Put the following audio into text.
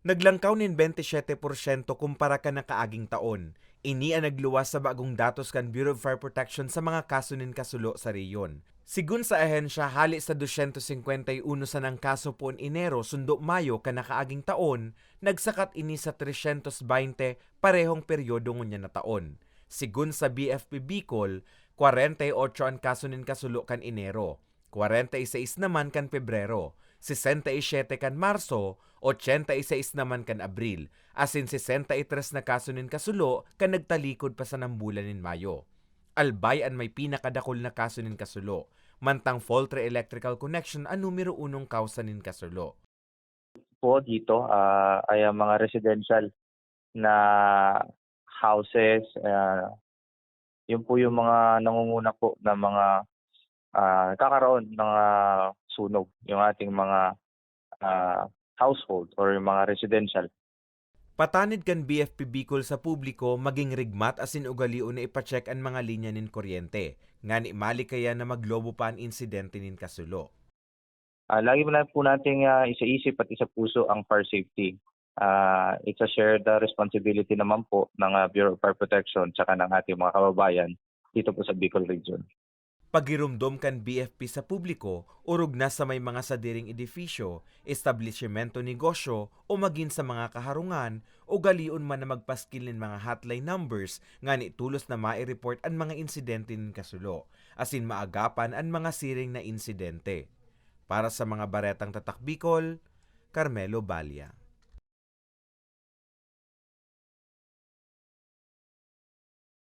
Naglangkaw nin 27% kumpara ka na kaaging taon. Ini ang nagluwas sa bagong datos kan Bureau of Fire Protection sa mga kaso nin kasulo sa reyon. Sigun sa ahensya, hali sa 251 sa ng kaso po Enero sundo Mayo ka na kaaging taon, nagsakat ini sa 320 parehong peryodo ngunya na taon. Sigun sa BFP Bicol, 48 ang kaso nin kasulo kan Enero, 46 naman kan Pebrero, 67 kan Marso, 86 naman kan Abril, asin 63 na kaso nin kasulo kan nagtalikod pa sa nambulan nin Mayo. Albay ang may pinakadakol na kaso nin kasulo, mantang faulty electrical connection ang numero 1 kausa nin kasulo. Po dito ay ang mga residential na houses, yun po yung mga nangunguna po na mga kakaroon ng sunog, yung ating mga household or yung mga residential. Patanid kan BFP Bicol sa publiko maging rigmat asin ugaliw na ipacheck ang mga linya nin kuryente. Nga ni mali kaya na maglobo pa ang insidente nin kasulo. Lagi mo lang po nating isa-isip at isa-puso ang fire safety. It's a shared responsibility naman po ng Bureau of Fire Protection tsaka ng ating mga kababayan dito po sa Bicol Region. Pagirumdom kan BFP sa publiko, urog na sa may mga sadiring edifisyo, establishmento negosyo o maging sa mga kaharungan o galion man na magpaskil ng mga hotline numbers nga ni tulos na mai-report ang mga insidente nin kasulo, asin maagapan ang mga siring na insidente. Para sa mga baretang tatak Bicol, Carmelo Balia.